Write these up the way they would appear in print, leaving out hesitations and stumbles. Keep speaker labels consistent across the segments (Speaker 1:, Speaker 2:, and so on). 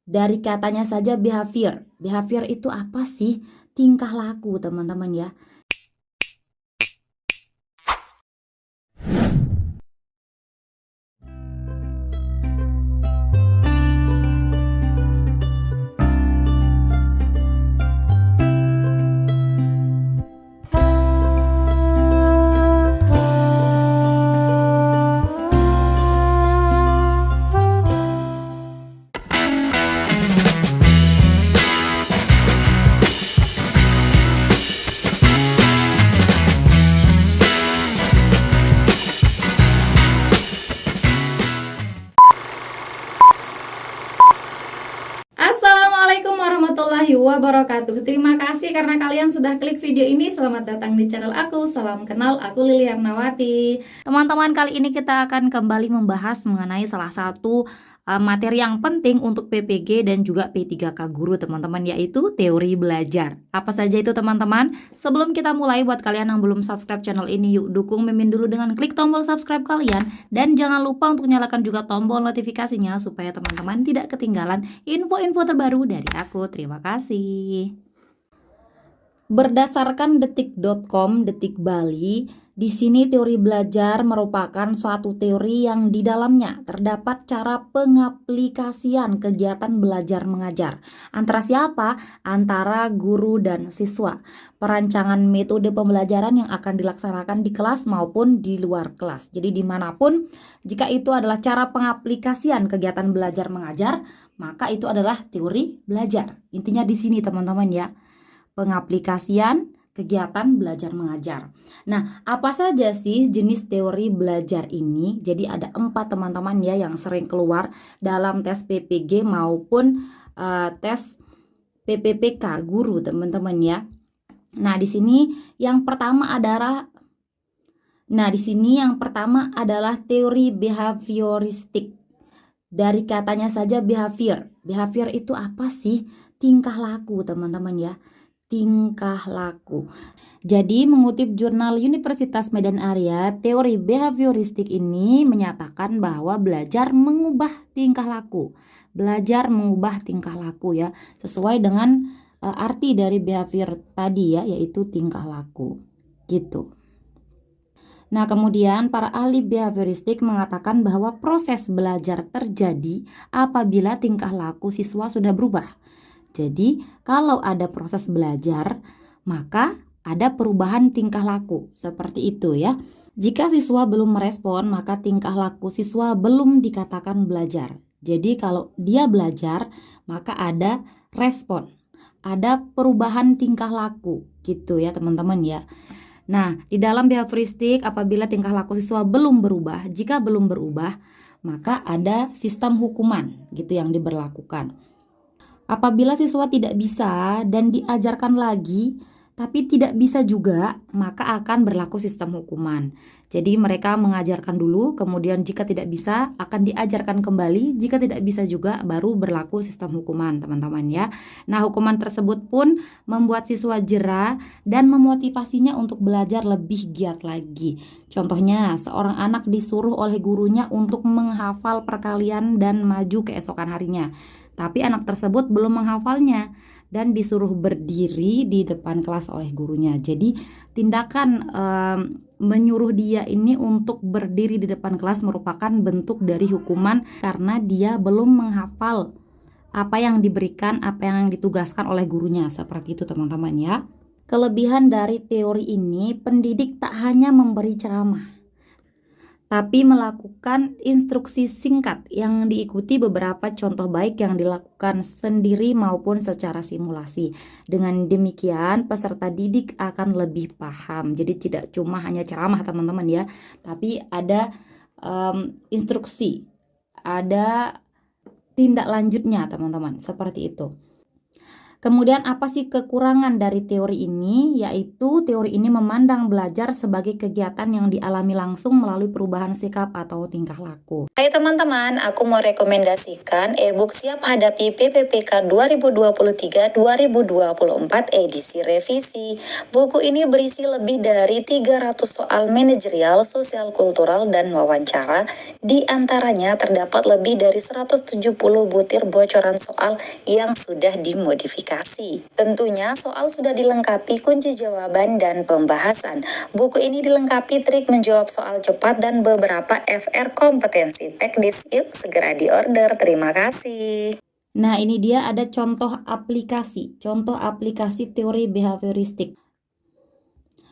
Speaker 1: Dari katanya saja behavior. Behavior itu apa sih? Tingkah laku, teman-teman ya. Assalamualaikum warahmatullahi wabarakatuh. Terima kasih karena kalian sudah klik video ini. Selamat datang di channel aku. Salam kenal, aku Lili Hernawati. Teman-teman, kali ini kita akan kembali membahas mengenai salah satu materi yang penting untuk PPG dan juga P3K Guru, teman-teman, yaitu teori belajar. Apa saja itu, teman-teman? Sebelum kita mulai, buat kalian yang belum subscribe channel ini, yuk dukung Mimin dulu dengan klik tombol subscribe kalian. Dan jangan lupa untuk nyalakan juga tombol notifikasinya supaya teman-teman tidak ketinggalan info-info terbaru dari aku. Terima kasih. Berdasarkan detik.com, Detik Bali, di sini teori belajar merupakan suatu teori yang di dalamnya terdapat cara pengaplikasian kegiatan belajar mengajar. Antara siapa? Antara guru dan siswa. Perancangan metode pembelajaran yang akan dilaksanakan di kelas maupun di luar kelas. Jadi dimanapun, jika itu adalah cara pengaplikasian kegiatan belajar mengajar, maka itu adalah teori belajar. Intinya di sini, teman-teman ya. Pengaplikasian kegiatan belajar mengajar. Nah, apa saja sih jenis teori belajar ini? Jadi ada 4, teman-teman ya, yang sering keluar dalam tes PPG maupun tes PPPK Guru, teman-teman ya. Nah, di sini yang pertama adalah teori behavioristik. Dari katanya saja behavior. Behavior itu apa sih? Tingkah laku, teman-teman ya. Tingkah laku. Jadi mengutip jurnal Universitas Medan Area, teori behavioristik ini menyatakan bahwa belajar mengubah tingkah laku. Belajar mengubah tingkah laku ya, sesuai dengan arti dari behavior tadi ya, yaitu tingkah laku. Gitu. Nah, kemudian para ahli behavioristik mengatakan bahwa proses belajar terjadi apabila tingkah laku siswa sudah berubah. Jadi, kalau ada proses belajar, maka ada perubahan tingkah laku. Seperti itu ya. Jika siswa belum merespon, maka tingkah laku siswa belum dikatakan belajar. Jadi, kalau dia belajar, maka ada respon. Ada perubahan tingkah laku gitu ya, teman-teman ya. Nah, di dalam behavioristik, apabila tingkah laku siswa belum berubah, jika belum berubah, maka ada sistem hukuman gitu yang diberlakukan. Apabila siswa tidak bisa dan diajarkan lagi, tapi tidak bisa juga, maka akan berlaku sistem hukuman. Jadi mereka mengajarkan dulu, kemudian jika tidak bisa akan diajarkan kembali, jika tidak bisa juga baru berlaku sistem hukuman, teman-teman ya. Nah, hukuman tersebut pun membuat siswa jera dan memotivasinya untuk belajar lebih giat lagi. Contohnya, seorang anak disuruh oleh gurunya untuk menghafal perkalian dan maju keesokan harinya. Tapi anak tersebut belum menghafalnya dan disuruh berdiri di depan kelas oleh gurunya. Jadi tindakan menyuruh dia ini untuk berdiri di depan kelas merupakan bentuk dari hukuman karena dia belum menghafal apa yang diberikan, apa yang ditugaskan oleh gurunya. Seperti itu, teman-teman ya. Kelebihan dari teori ini, pendidik tak hanya memberi ceramah, tapi melakukan instruksi singkat yang diikuti beberapa contoh baik yang dilakukan sendiri maupun secara simulasi. Dengan demikian, peserta didik akan lebih paham. Jadi tidak cuma hanya ceramah, teman-teman ya, tapi ada instruksi, ada tindak lanjutnya, teman-teman. Seperti itu. Kemudian apa sih kekurangan dari teori ini? Yaitu teori ini memandang belajar sebagai kegiatan yang dialami langsung melalui perubahan sikap atau tingkah laku. Hai teman-teman, aku mau rekomendasikan e-book Siap Hadapi PPPK 2023-2024 edisi revisi. Buku ini berisi lebih dari 300 soal manajerial, sosial kultural, dan wawancara. Di antaranya terdapat lebih dari 170 butir bocoran soal yang sudah dimodifikasi. Tentunya soal sudah dilengkapi kunci jawaban dan pembahasan. Buku ini dilengkapi trik menjawab soal cepat dan beberapa FR kompetensi teknis. Yuk segera diorder. Terima kasih. Nah, ini dia ada contoh aplikasi teori behavioristik.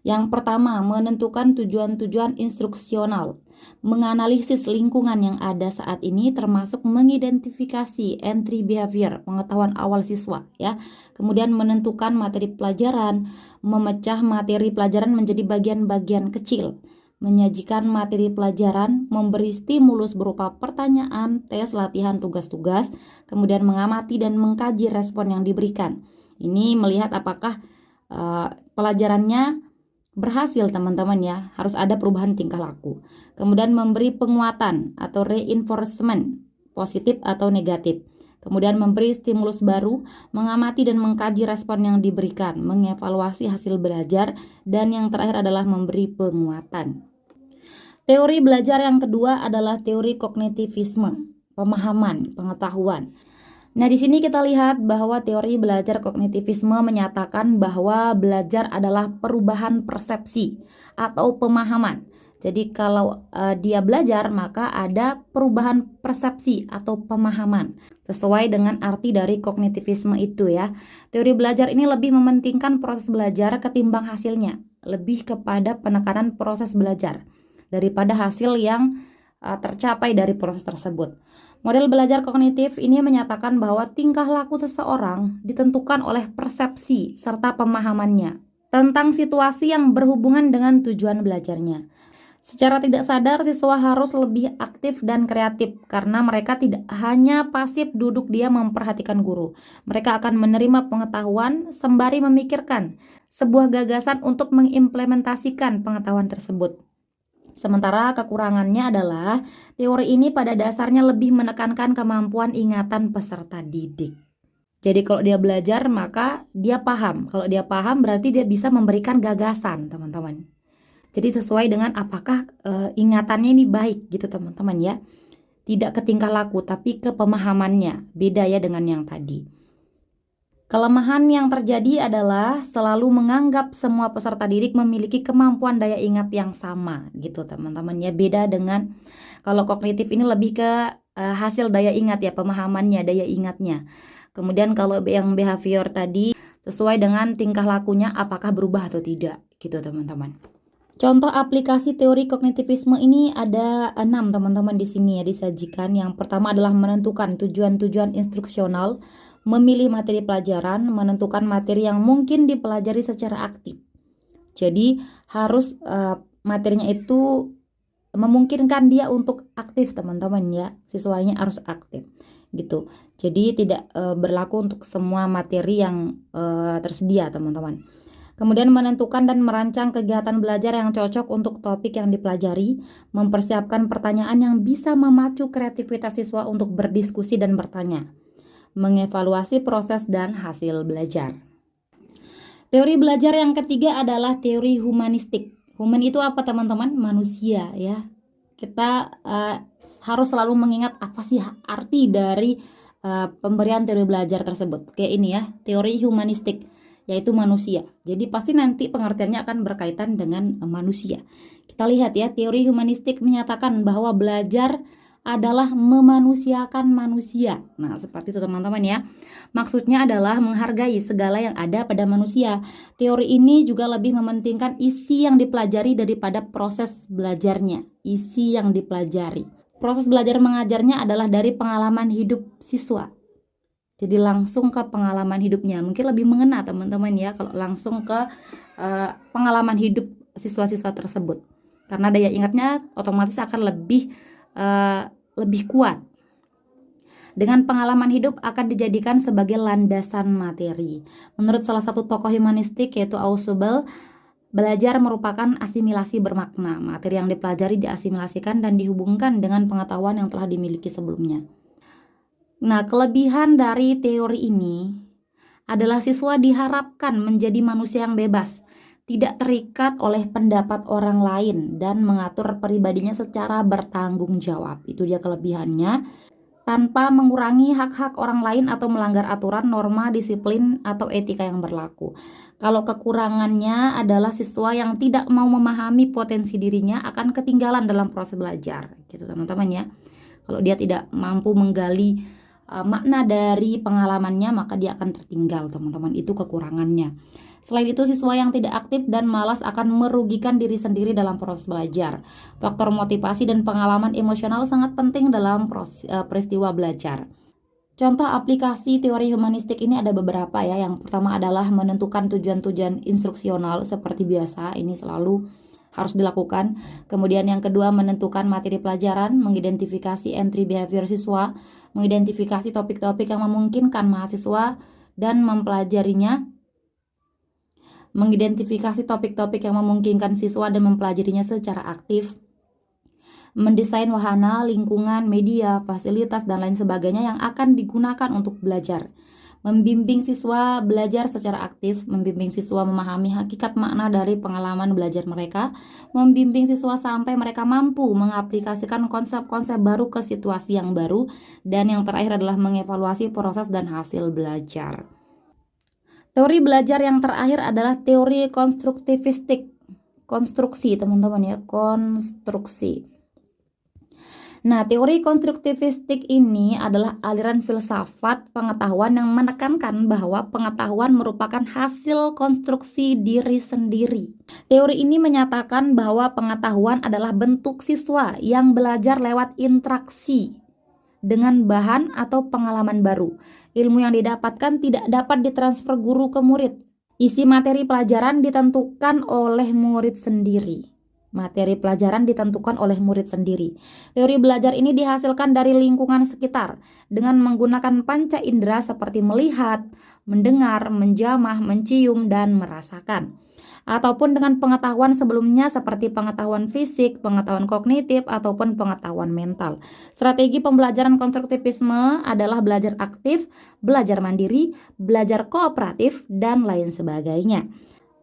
Speaker 1: Yang pertama, menentukan tujuan-tujuan instruksional, menganalisis lingkungan yang ada saat ini termasuk mengidentifikasi entry behavior, pengetahuan awal siswa ya. Kemudian menentukan materi pelajaran, memecah materi pelajaran menjadi bagian-bagian kecil, menyajikan materi pelajaran, memberi stimulus berupa pertanyaan, tes, latihan, tugas-tugas, kemudian mengamati dan mengkaji respon yang diberikan. Ini melihat apakah pelajarannya berhasil teman-teman ya, harus ada perubahan tingkah laku. Kemudian memberi penguatan atau reinforcement, positif atau negatif. Kemudian memberi stimulus baru, mengamati dan mengkaji respon yang diberikan, mengevaluasi hasil belajar, dan yang terakhir adalah memberi penguatan. Teori belajar yang kedua adalah teori kognitivisme, pemahaman, pengetahuan. Nah, di sini kita lihat bahwa teori belajar kognitivisme menyatakan bahwa belajar adalah perubahan persepsi atau pemahaman. Jadi kalau dia belajar maka ada perubahan persepsi atau pemahaman sesuai dengan arti dari kognitivisme itu ya. Teori belajar ini lebih mementingkan proses belajar ketimbang hasilnya, lebih kepada penekanan proses belajar daripada hasil yang tercapai dari proses tersebut. Model belajar kognitif ini menyatakan bahwa tingkah laku seseorang ditentukan oleh persepsi serta pemahamannya tentang situasi yang berhubungan dengan tujuan belajarnya. Secara tidak sadar, siswa harus lebih aktif dan kreatif karena mereka tidak hanya pasif duduk diam memperhatikan guru. Mereka akan menerima pengetahuan sembari memikirkan sebuah gagasan untuk mengimplementasikan pengetahuan tersebut. Sementara kekurangannya adalah teori ini pada dasarnya lebih menekankan kemampuan ingatan peserta didik. Jadi kalau dia belajar maka dia paham. Kalau dia paham berarti dia bisa memberikan gagasan, teman-teman. Jadi sesuai dengan apakah ingatannya ini baik gitu, teman-teman ya. Tidak ke tingkah laku tapi ke pemahamannya. Beda ya dengan yang tadi. Kelemahan yang terjadi adalah selalu menganggap semua peserta didik memiliki kemampuan daya ingat yang sama gitu teman-teman ya. Beda dengan kalau kognitif ini lebih ke hasil daya ingat ya, pemahamannya, daya ingatnya. Kemudian kalau yang behavior tadi sesuai dengan tingkah lakunya apakah berubah atau tidak gitu teman-teman. Contoh aplikasi teori kognitivisme ini ada 6 teman-teman di sini ya disajikan. Yang pertama adalah menentukan tujuan-tujuan instruksional, memilih materi pelajaran, menentukan materi yang mungkin dipelajari secara aktif. Jadi harus materinya itu memungkinkan dia untuk aktif teman-teman ya, siswanya harus aktif gitu. Jadi tidak berlaku untuk semua materi yang tersedia teman-teman. Kemudian menentukan dan merancang kegiatan belajar yang cocok untuk topik yang dipelajari, mempersiapkan pertanyaan yang bisa memacu kreativitas siswa untuk berdiskusi dan bertanya, mengevaluasi proses dan hasil belajar. Teori belajar yang ketiga adalah teori humanistik. Human itu apa teman-teman? Manusia ya. Kita harus selalu mengingat apa sih arti dari pemberian teori belajar tersebut. Kayak ini ya, teori humanistik, yaitu manusia. Jadi pasti nanti pengertiannya akan berkaitan dengan manusia. Kita lihat ya, teori humanistik menyatakan bahwa belajar adalah memanusiakan manusia. Nah, seperti itu teman-teman ya. Maksudnya adalah menghargai segala yang ada pada manusia. Teori ini juga lebih mementingkan isi yang dipelajari daripada proses belajarnya. Isi yang dipelajari. Proses belajar mengajarnya adalah dari pengalaman hidup siswa. Jadi langsung ke pengalaman hidupnya. Mungkin lebih mengena teman-teman ya kalau langsung ke pengalaman hidup siswa-siswa tersebut. Karena daya ingatnya otomatis akan lebih kuat. dengan pengalaman hidup akan dijadikan sebagai landasan materi. Menurut salah satu tokoh humanistik yaitu Ausubel, belajar merupakan asimilasi bermakna. Materi yang dipelajari diasimilasikan dan dihubungkan dengan pengetahuan yang telah dimiliki sebelumnya. Nah, kelebihan dari teori ini adalah siswa diharapkan menjadi manusia yang bebas, tidak terikat oleh pendapat orang lain, dan mengatur pribadinya secara bertanggung jawab. Itu dia kelebihannya, tanpa mengurangi hak-hak orang lain atau melanggar aturan, norma, disiplin, atau etika yang berlaku. Kalau kekurangannya adalah siswa yang tidak mau memahami potensi dirinya akan ketinggalan dalam proses belajar, gitu teman-teman ya. Kalau dia tidak mampu menggali makna dari pengalamannya, maka dia akan tertinggal teman-teman. Itu kekurangannya. Selain itu, siswa yang tidak aktif dan malas akan merugikan diri sendiri dalam proses belajar. Faktor motivasi dan pengalaman emosional sangat penting dalam peristiwa belajar. Contoh aplikasi teori humanistik ini ada beberapa ya. Yang pertama adalah menentukan tujuan-tujuan instruksional seperti biasa, ini selalu harus dilakukan. Kemudian yang kedua, menentukan materi pelajaran, mengidentifikasi entry behavior siswa, mengidentifikasi topik-topik yang memungkinkan mahasiswa dan mempelajarinya, mengidentifikasi topik-topik yang memungkinkan siswa dan mempelajarinya secara aktif, mendesain wahana, lingkungan, media, fasilitas, dan lain sebagainya yang akan digunakan untuk belajar. Membimbing siswa belajar secara aktif, membimbing siswa memahami hakikat makna dari pengalaman belajar mereka, membimbing siswa sampai mereka mampu mengaplikasikan konsep-konsep baru ke situasi yang baru, dan yang terakhir adalah mengevaluasi proses dan hasil belajar. Teori belajar yang terakhir adalah teori konstruktivistik. Konstruksi teman-teman ya, konstruksi. Nah, teori konstruktivistik ini adalah aliran filsafat pengetahuan yang menekankan bahwa pengetahuan merupakan hasil konstruksi diri sendiri. Teori ini menyatakan bahwa pengetahuan adalah bentuk siswa yang belajar lewat interaksi dengan bahan atau pengalaman baru. Ilmu yang didapatkan tidak dapat ditransfer guru ke murid. Isi materi pelajaran ditentukan oleh murid sendiri. Materi pelajaran ditentukan oleh murid sendiri. Teori belajar ini dihasilkan dari lingkungan sekitar dengan menggunakan panca indera seperti melihat, mendengar, menjamah, mencium, dan merasakan. Ataupun dengan pengetahuan sebelumnya seperti pengetahuan fisik, pengetahuan kognitif, ataupun pengetahuan mental. Strategi pembelajaran konstruktivisme adalah belajar aktif, belajar mandiri, belajar kooperatif, dan lain sebagainya.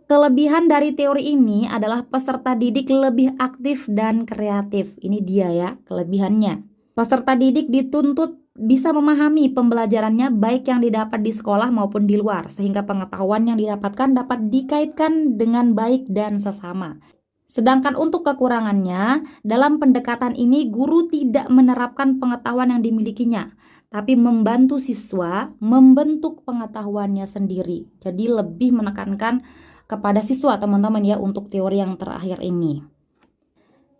Speaker 1: Kelebihan dari teori ini adalah peserta didik lebih aktif dan kreatif. Ini dia ya kelebihannya. Peserta didik dituntut bisa memahami pembelajarannya baik yang didapat di sekolah maupun di luar, sehingga pengetahuan yang didapatkan dapat dikaitkan dengan baik dan sesama. Sedangkan untuk kekurangannya, dalam pendekatan ini guru tidak menerapkan pengetahuan yang dimilikinya, tapi membantu siswa membentuk pengetahuannya sendiri. Jadi lebih menekankan kepada siswa teman-teman ya untuk teori yang terakhir ini.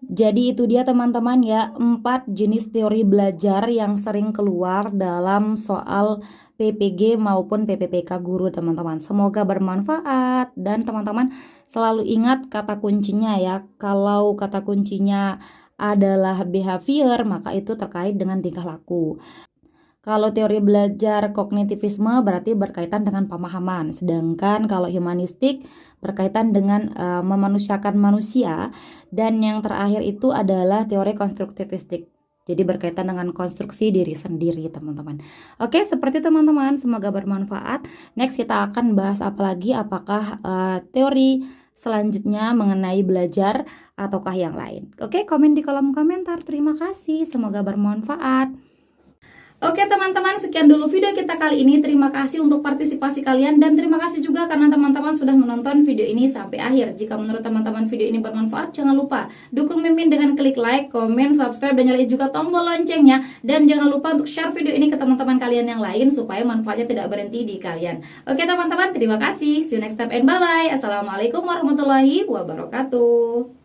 Speaker 1: Jadi itu dia teman-teman ya, 4 jenis teori belajar yang sering keluar dalam soal PPG maupun PPPK guru teman-teman. Semoga bermanfaat dan teman-teman selalu ingat kata kuncinya ya. Kalau kata kuncinya adalah behavior, maka itu terkait dengan tingkah laku. Kalau teori belajar kognitivisme berarti berkaitan dengan pemahaman, sedangkan kalau humanistik berkaitan dengan memanusiakan manusia, dan yang terakhir itu adalah teori konstruktivistik. Jadi berkaitan dengan konstruksi diri sendiri teman-teman. Oke, seperti teman-teman, semoga bermanfaat. Next kita akan bahas apa lagi, apakah teori selanjutnya mengenai belajar ataukah yang lain. Oke, komen di kolom komentar. Terima kasih, semoga bermanfaat. Oke teman-teman, sekian dulu video kita kali ini. Terima kasih untuk partisipasi kalian dan terima kasih juga karena teman-teman sudah menonton video ini sampai akhir. Jika menurut teman-teman video ini bermanfaat, jangan lupa dukung Mimin dengan klik like, komen, subscribe, dan nyalain juga tombol loncengnya. Dan jangan lupa untuk share video ini ke teman-teman kalian yang lain supaya manfaatnya tidak berhenti di kalian. Oke teman-teman, terima kasih. See you next time and bye-bye. Assalamualaikum warahmatullahi wabarakatuh.